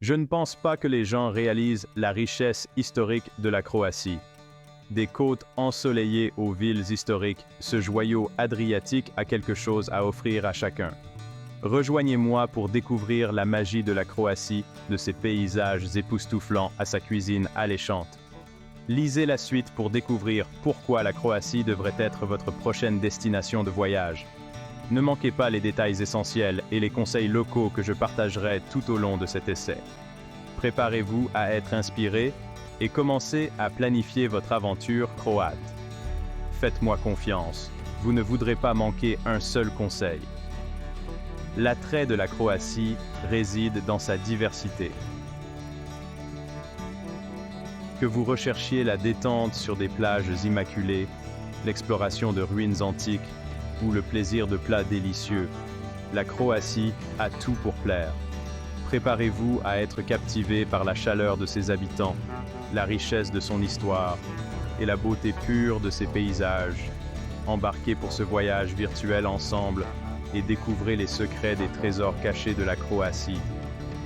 Je ne pense pas que les gens réalisent la richesse historique de la Croatie. Des côtes ensoleillées aux villes historiques, ce joyau adriatique a quelque chose à offrir à chacun. Rejoignez-moi pour découvrir la magie de la Croatie, de ses paysages époustouflants à sa cuisine alléchante. Lisez la suite pour découvrir pourquoi la Croatie devrait être votre prochaine destination de voyage. Ne manquez pas les détails essentiels et les conseils locaux que je partagerai tout au long de cet essai. Préparez-vous à être inspiré et commencez à planifier votre aventure croate. Faites-moi confiance, vous ne voudrez pas manquer un seul conseil. L'attrait de la Croatie réside dans sa diversité. Que vous recherchiez la détente sur des plages immaculées, l'exploration de ruines antiques ou le plaisir de plats délicieux, la Croatie a tout pour plaire. Préparez-vous à être captivé par la chaleur de ses habitants, la richesse de son histoire et la beauté pure de ses paysages. Embarquez pour ce voyage virtuel ensemble et découvrez les secrets des trésors cachés de la Croatie.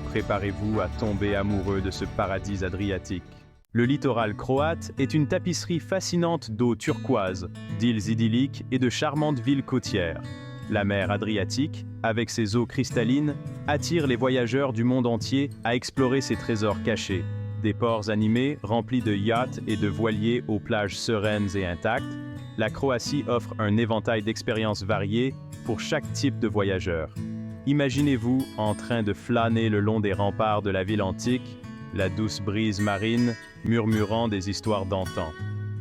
Préparez-vous à tomber amoureux de ce paradis adriatique. Le littoral croate est une tapisserie fascinante d'eau turquoise, d'îles idylliques et de charmantes villes côtières. La mer Adriatique, avec ses eaux cristallines, attire les voyageurs du monde entier à explorer ses trésors cachés. Des ports animés remplis de yachts et de voiliers aux plages sereines et intactes, la Croatie offre un éventail d'expériences variées pour chaque type de voyageur. Imaginez-vous en train de flâner le long des remparts de la ville antique, la douce brise marine murmurant des histoires d'antan.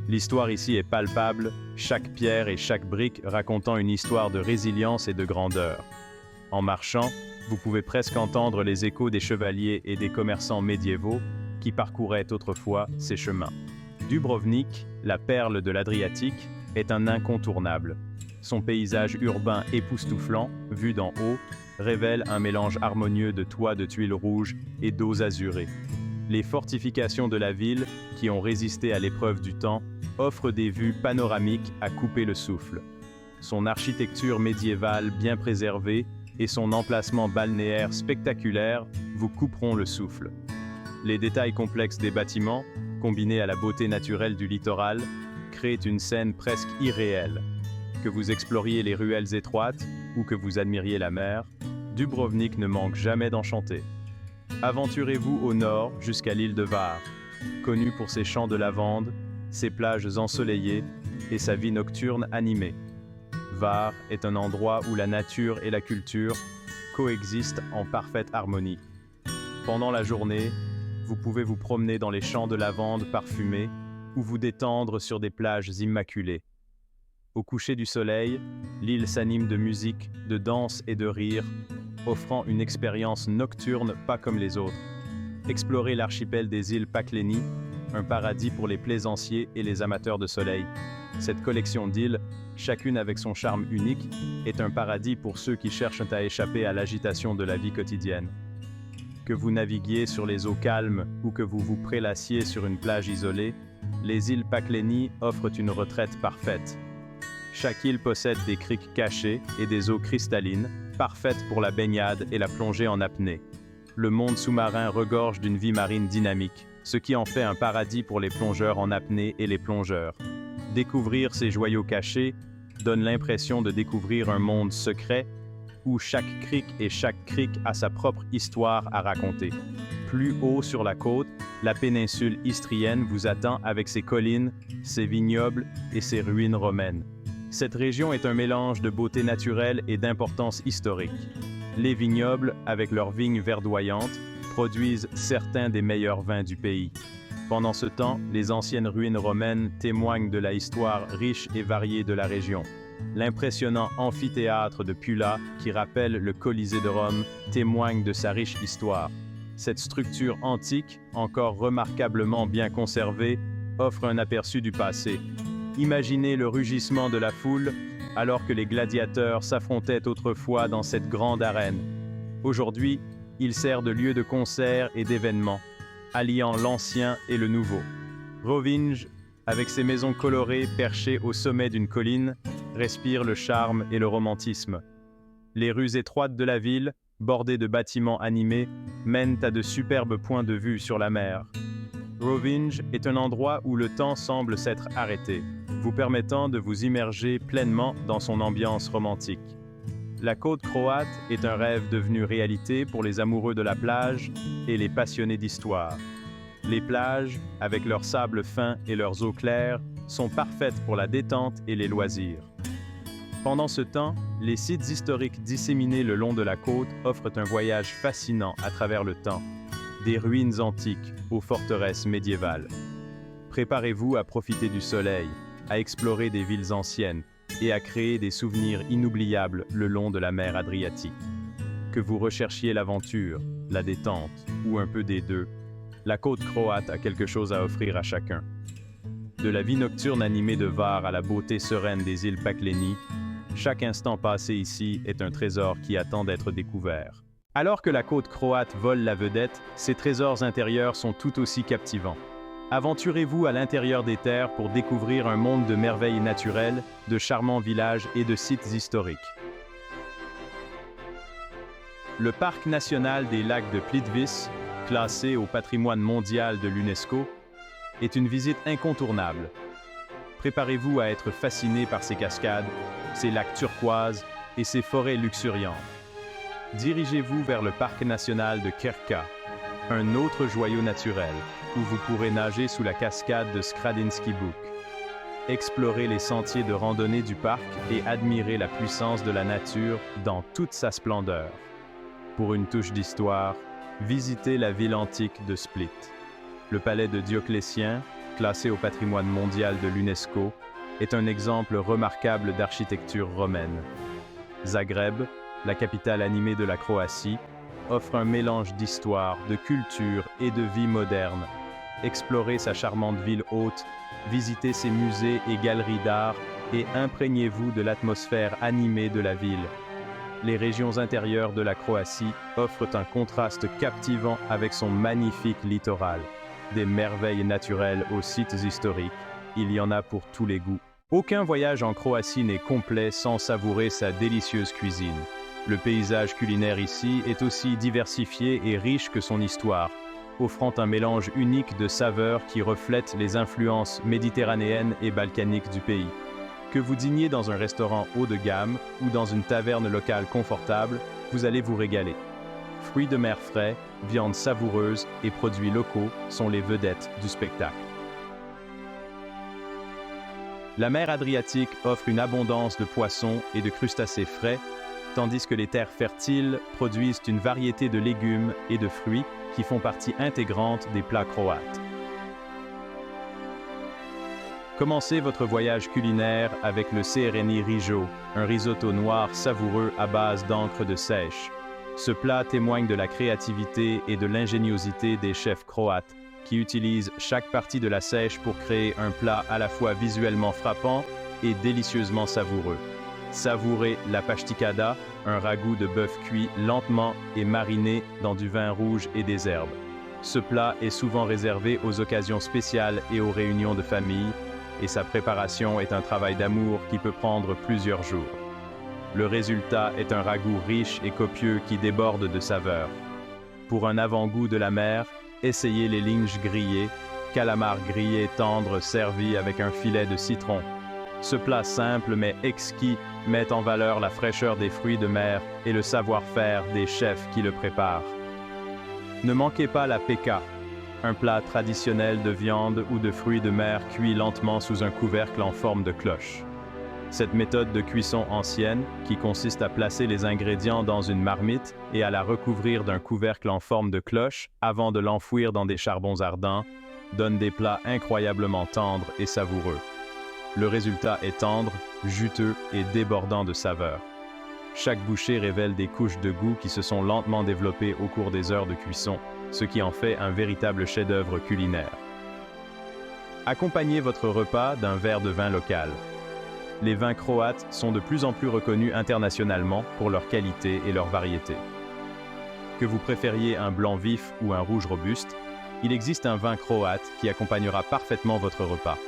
L'histoire ici est palpable, chaque pierre et chaque brique racontant une histoire de résilience et de grandeur. En marchant, vous pouvez presque entendre les échos des chevaliers et des commerçants médiévaux qui parcouraient autrefois ces chemins. Dubrovnik, la perle de l'Adriatique, est un incontournable. Son paysage urbain époustouflant, vu d'en haut, révèle un mélange harmonieux de toits de tuiles rouges et d'eaux azurées. Les fortifications de la ville, qui ont résisté à l'épreuve du temps, offrent des vues panoramiques à couper le souffle. Son architecture médiévale bien préservée et son emplacement balnéaire spectaculaire vous couperont le souffle. Les détails complexes des bâtiments, combinés à la beauté naturelle du littoral, créent une scène presque irréelle. Que vous exploriez les ruelles étroites ou que vous admiriez la mer, Dubrovnik ne manque jamais d'enchanter. Aventurez-vous au nord jusqu'à l'île de Hvar, connue pour ses champs de lavande, ses plages ensoleillées et sa vie nocturne animée. Hvar est un endroit où la nature et la culture coexistent en parfaite harmonie. Pendant la journée, vous pouvez vous promener dans les champs de lavande parfumés ou vous détendre sur des plages immaculées. Au coucher du soleil, l'île s'anime de musique, de danse et de rire, offrant une expérience nocturne pas comme les autres. Explorez l'archipel des îles Pakléni, un paradis pour les plaisanciers et les amateurs de soleil. Cette collection d'îles, chacune avec son charme unique, est un paradis pour ceux qui cherchent à échapper à l'agitation de la vie quotidienne. Que vous naviguiez sur les eaux calmes ou que vous vous prélassiez sur une plage isolée, les îles Pakléni offrent une retraite parfaite. Chaque île possède des criques cachées et des eaux cristallines, parfaites pour la baignade et la plongée en apnée. Le monde sous-marin regorge d'une vie marine dynamique, ce qui en fait un paradis pour les plongeurs en apnée et les plongeurs. Découvrir ces joyaux cachés donne l'impression de découvrir un monde secret où chaque crique et chaque crique a sa propre histoire à raconter. Plus haut sur la côte, la péninsule istrienne vous attend avec ses collines, ses vignobles et ses ruines romaines. Cette région est un mélange de beauté naturelle et d'importance historique. Les vignobles, avec leurs vignes verdoyantes, produisent certains des meilleurs vins du pays. Pendant ce temps, les anciennes ruines romaines témoignent de la histoire riche et variée de la région. L'impressionnant amphithéâtre de Pula, qui rappelle le Colisée de Rome, témoigne de sa riche histoire. Cette structure antique, encore remarquablement bien conservée, offre un aperçu du passé. Imaginez le rugissement de la foule alors que les gladiateurs s'affrontaient autrefois dans cette grande arène. Aujourd'hui, il sert de lieu de concert et d'événements, alliant l'ancien et le nouveau. Rovinj, avec ses maisons colorées perchées au sommet d'une colline, respire le charme et le romantisme. Les rues étroites de la ville, bordés de bâtiments animés, mènent à de superbes points de vue sur la mer. Rovinj est un endroit où le temps semble s'être arrêté, vous permettant de vous immerger pleinement dans son ambiance romantique. La côte croate est un rêve devenu réalité pour les amoureux de la plage et les passionnés d'histoire. Les plages, avec leur sable fin et leurs eaux claires, sont parfaites pour la détente et les loisirs. Pendant ce temps, les sites historiques disséminés le long de la côte offrent un voyage fascinant à travers le temps, des ruines antiques aux forteresses médiévales. Préparez-vous à profiter du soleil, à explorer des villes anciennes et à créer des souvenirs inoubliables le long de la mer Adriatique. Que vous recherchiez l'aventure, la détente ou un peu des deux, la côte croate a quelque chose à offrir à chacun. De la vie nocturne animée de Var à la beauté sereine des îles Pakléni, chaque instant passé ici est un trésor qui attend d'être découvert. Alors que la côte croate vole la vedette, ses trésors intérieurs sont tout aussi captivants. Aventurez-vous à l'intérieur des terres pour découvrir un monde de merveilles naturelles, de charmants villages et de sites historiques. Le parc national des lacs de Plitvice, classé au patrimoine mondial de l'UNESCO, est une visite incontournable. Préparez-vous à être fasciné par ses cascades, ses lacs turquoises et ses forêts luxuriantes. Dirigez-vous vers le parc national de Krka, un autre joyau naturel, où vous pourrez nager sous la cascade de Skradinsky Buk. Explorez les sentiers de randonnée du parc et admirez la puissance de la nature dans toute sa splendeur. Pour une touche d'histoire, visitez la ville antique de Split. Le palais de Dioclétien, classé au patrimoine mondial de l'UNESCO, est un exemple remarquable d'architecture romaine. Zagreb, la capitale animée de la Croatie, offre un mélange d'histoire, de culture et de vie moderne. Explorez sa charmante ville haute, visitez ses musées et galeries d'art et imprégnez-vous de l'atmosphère animée de la ville. Les régions intérieures de la Croatie offrent un contraste captivant avec son magnifique littoral. Des merveilles naturelles aux sites historiques, il y en a pour tous les goûts. Aucun voyage en Croatie n'est complet sans savourer sa délicieuse cuisine. Le paysage culinaire ici est aussi diversifié et riche que son histoire, offrant un mélange unique de saveurs qui reflètent les influences méditerranéennes et balkaniques du pays. Que vous dîniez dans un restaurant haut de gamme ou dans une taverne locale confortable, vous allez vous régaler. Fruits de mer frais, viande savoureuse et produits locaux sont les vedettes du spectacle. La mer Adriatique offre une abondance de poissons et de crustacés frais, tandis que les terres fertiles produisent une variété de légumes et de fruits qui font partie intégrante des plats croates. Commencez votre voyage culinaire avec le Cereni Rijo, un risotto noir savoureux à base d'encre de seiche. Ce plat témoigne de la créativité et de l'ingéniosité des chefs croates, qui utilisent chaque partie de la seiche pour créer un plat à la fois visuellement frappant et délicieusement savoureux. Savourez la pasticada, un ragoût de bœuf cuit lentement et mariné dans du vin rouge et des herbes. Ce plat est souvent réservé aux occasions spéciales et aux réunions de famille, et sa préparation est un travail d'amour qui peut prendre plusieurs jours. Le résultat est un ragoût riche et copieux qui déborde de saveurs. Pour un avant-goût de la mer, essayez les linges grillés, calamars grillés tendres servis avec un filet de citron. Ce plat simple mais exquis met en valeur la fraîcheur des fruits de mer et le savoir-faire des chefs qui le préparent. Ne manquez pas la peka, un plat traditionnel de viande ou de fruits de mer cuit lentement sous un couvercle en forme de cloche. Cette méthode de cuisson ancienne, qui consiste à placer les ingrédients dans une marmite et à la recouvrir d'un couvercle en forme de cloche avant de l'enfouir dans des charbons ardents, donne des plats incroyablement tendres et savoureux. Le résultat est tendre, juteux et débordant de saveurs. Chaque bouchée révèle des couches de goût qui se sont lentement développées au cours des heures de cuisson, ce qui en fait un véritable chef-d'œuvre culinaire. Accompagnez votre repas d'un verre de vin local. Les vins croates sont de plus en plus reconnus internationalement pour leur qualité et leur variété. Que vous préfériez un blanc vif ou un rouge robuste, il existe un vin croate qui accompagnera parfaitement votre repas.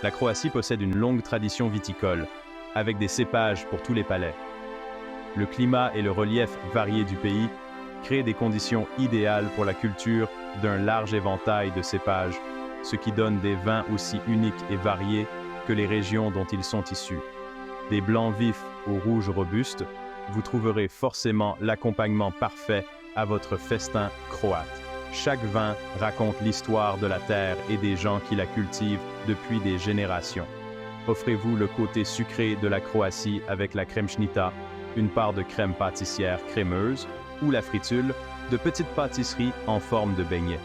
La Croatie possède une longue tradition viticole, avec des cépages pour tous les palais. Le climat et le relief variés du pays créent des conditions idéales pour la culture d'un large éventail de cépages, ce qui donne des vins aussi uniques et variés que les régions dont ils sont issus. Des blancs vifs aux rouges robustes, vous trouverez forcément l'accompagnement parfait à votre festin croate. Chaque vin raconte l'histoire de la terre et des gens qui la cultivent depuis des générations. Offrez-vous le côté sucré de la Croatie avec la kremšnita, une part de crème pâtissière crémeuse, ou la fritule, de petites pâtisseries en forme de beignets.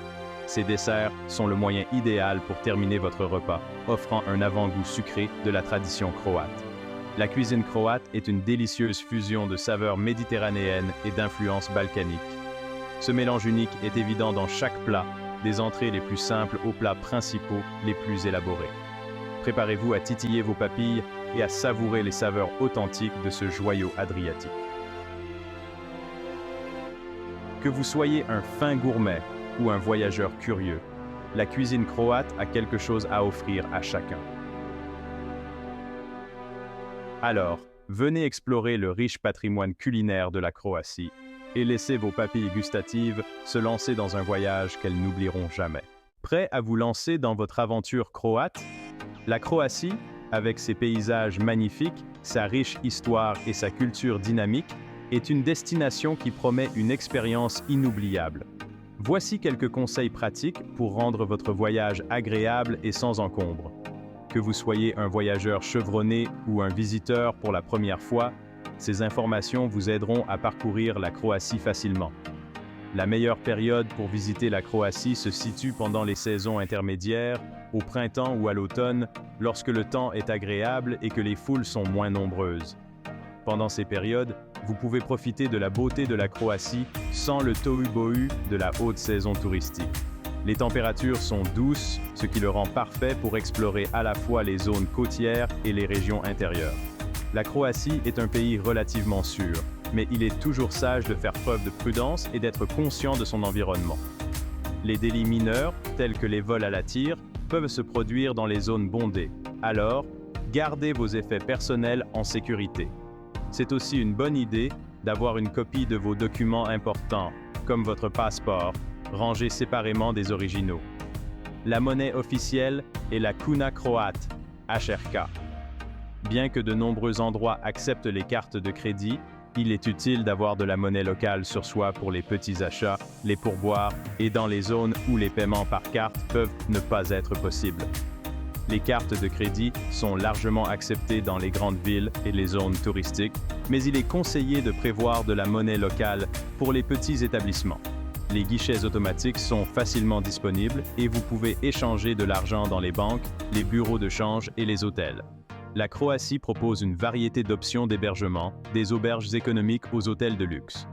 Ces desserts sont le moyen idéal pour terminer votre repas, offrant un avant-goût sucré de la tradition croate. La cuisine croate est une délicieuse fusion de saveurs méditerranéennes et d'influences balkaniques. Ce mélange unique est évident dans chaque plat, des entrées les plus simples aux plats principaux les plus élaborés. Préparez-vous à titiller vos papilles et à savourer les saveurs authentiques de ce joyau adriatique. Que vous soyez un fin gourmet ou un voyageur curieux, la cuisine croate a quelque chose à offrir à chacun. Alors, venez explorer le riche patrimoine culinaire de la Croatie et laissez vos papilles gustatives se lancer dans un voyage qu'elles n'oublieront jamais. Prêt à vous lancer dans votre aventure croate? La Croatie, avec ses paysages magnifiques, sa riche histoire et sa culture dynamique, est une destination qui promet une expérience inoubliable. Voici quelques conseils pratiques pour rendre votre voyage agréable et sans encombre. Que vous soyez un voyageur chevronné ou un visiteur pour la première fois, ces informations vous aideront à parcourir la Croatie facilement. La meilleure période pour visiter la Croatie se situe pendant les saisons intermédiaires, au printemps ou à l'automne, lorsque le temps est agréable et que les foules sont moins nombreuses. Pendant ces périodes, vous pouvez profiter de la beauté de la Croatie sans le tohu-bohu de la haute saison touristique. Les températures sont douces, ce qui le rend parfait pour explorer à la fois les zones côtières et les régions intérieures. La Croatie est un pays relativement sûr, mais il est toujours sage de faire preuve de prudence et d'être conscient de son environnement. Les délits mineurs, tels que les vols à la tire, peuvent se produire dans les zones bondées. Alors, gardez vos effets personnels en sécurité. C'est aussi une bonne idée d'avoir une copie de vos documents importants, comme votre passeport, rangés séparément des originaux. La monnaie officielle est la kuna croate, HRK. Bien que de nombreux endroits acceptent les cartes de crédit, il est utile d'avoir de la monnaie locale sur soi pour les petits achats, les pourboires et dans les zones où les paiements par carte peuvent ne pas être possibles. Les cartes de crédit sont largement acceptées dans les grandes villes et les zones touristiques, mais il est conseillé de prévoir de la monnaie locale pour les petits établissements. Les guichets automatiques sont facilement disponibles et vous pouvez échanger de l'argent dans les banques, les bureaux de change et les hôtels. La Croatie propose une variété d'options d'hébergement, des auberges économiques aux hôtels de luxe.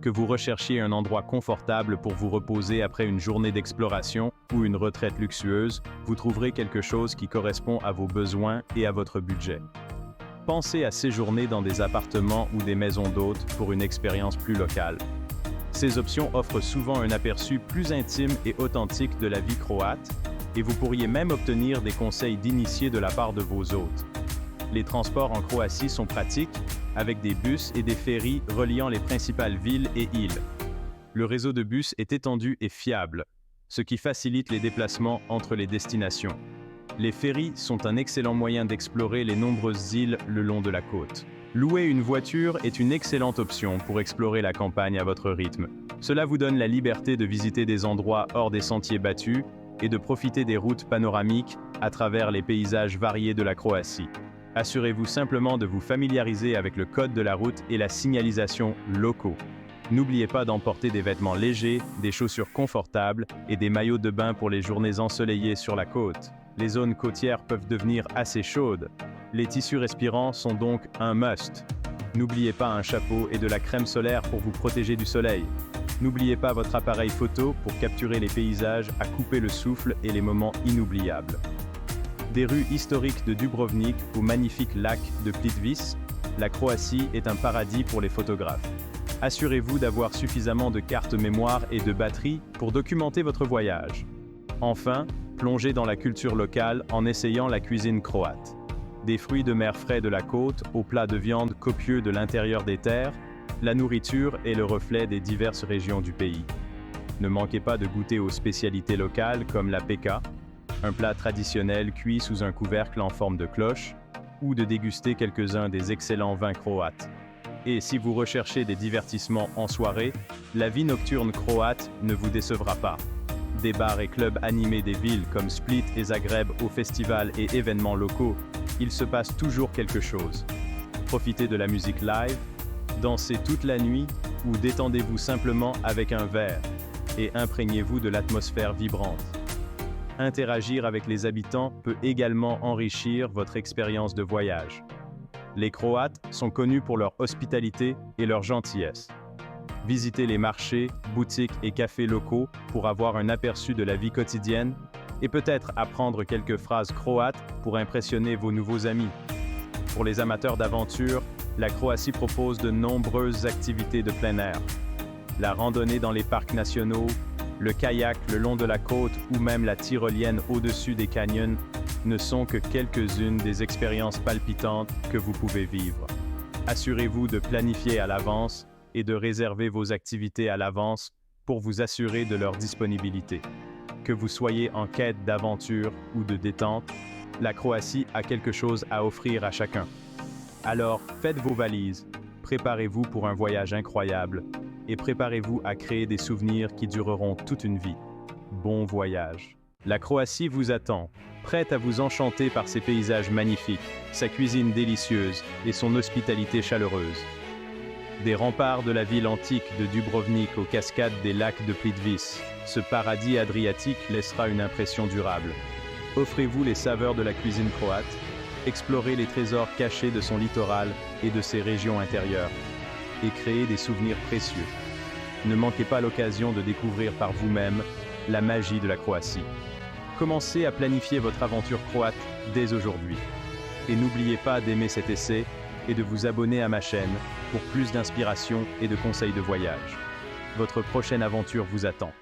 Que vous recherchiez un endroit confortable pour vous reposer après une journée d'exploration ou une retraite luxueuse, vous trouverez quelque chose qui correspond à vos besoins et à votre budget. Pensez à séjourner dans des appartements ou des maisons d'hôtes pour une expérience plus locale. Ces options offrent souvent un aperçu plus intime et authentique de la vie croate, et vous pourriez même obtenir des conseils d'initiés de la part de vos hôtes. Les transports en Croatie sont pratiques, avec des bus et des ferries reliant les principales villes et îles. Le réseau de bus est étendu et fiable, ce qui facilite les déplacements entre les destinations. Les ferries sont un excellent moyen d'explorer les nombreuses îles le long de la côte. Louer une voiture est une excellente option pour explorer la campagne à votre rythme. Cela vous donne la liberté de visiter des endroits hors des sentiers battus et de profiter des routes panoramiques à travers les paysages variés de la Croatie. Assurez-vous simplement de vous familiariser avec le code de la route et la signalisation locaux. N'oubliez pas d'emporter des vêtements légers, des chaussures confortables et des maillots de bain pour les journées ensoleillées sur la côte. Les zones côtières peuvent devenir assez chaudes. Les tissus respirants sont donc un must. N'oubliez pas un chapeau et de la crème solaire pour vous protéger du soleil. N'oubliez pas votre appareil photo pour capturer les paysages à couper le souffle et les moments inoubliables. Des rues historiques de Dubrovnik au magnifique lac de Plitvice, la Croatie est un paradis pour les photographes. Assurez-vous d'avoir suffisamment de cartes mémoire et de batterie pour documenter votre voyage. Enfin, plongez dans la culture locale en essayant la cuisine croate. Des fruits de mer frais de la côte aux plats de viande copieux de l'intérieur des terres, la nourriture est le reflet des diverses régions du pays. Ne manquez pas de goûter aux spécialités locales comme la peka, un plat traditionnel cuit sous un couvercle en forme de cloche, ou de déguster quelques-uns des excellents vins croates. Et si vous recherchez des divertissements en soirée, la vie nocturne croate ne vous décevra pas. Des bars et clubs animés des villes comme Split et Zagreb aux festivals et événements locaux, il se passe toujours quelque chose. Profitez de la musique live, dansez toute la nuit ou détendez-vous simplement avec un verre et imprégnez-vous de l'atmosphère vibrante. Interagir avec les habitants peut également enrichir votre expérience de voyage. Les Croates sont connus pour leur hospitalité et leur gentillesse. Visitez les marchés, boutiques et cafés locaux pour avoir un aperçu de la vie quotidienne et peut-être apprendre quelques phrases croates pour impressionner vos nouveaux amis. Pour les amateurs d'aventure, la Croatie propose de nombreuses activités de plein air. La randonnée dans les parcs nationaux, le kayak le long de la côte ou même la tyrolienne au-dessus des canyons ne sont que quelques-unes des expériences palpitantes que vous pouvez vivre. Assurez-vous de planifier à l'avance et de réserver vos activités à l'avance pour vous assurer de leur disponibilité. Que vous soyez en quête d'aventure ou de détente, la Croatie a quelque chose à offrir à chacun. Alors, faites vos valises, préparez-vous pour un voyage incroyable et préparez-vous à créer des souvenirs qui dureront toute une vie. Bon voyage. La Croatie vous attend, prête à vous enchanter par ses paysages magnifiques, sa cuisine délicieuse et son hospitalité chaleureuse. Des remparts de la ville antique de Dubrovnik aux cascades des lacs de Plitvice, ce paradis adriatique laissera une impression durable. Offrez-vous les saveurs de la cuisine croate, explorez les trésors cachés de son littoral et de ses régions intérieures, et créez des souvenirs précieux. Ne manquez pas l'occasion de découvrir par vous-même la magie de la Croatie. Commencez à planifier votre aventure croate dès aujourd'hui. Et n'oubliez pas d'aimer cet essai et de vous abonner à ma chaîne pour plus d'inspiration et de conseils de voyage. Votre prochaine aventure vous attend.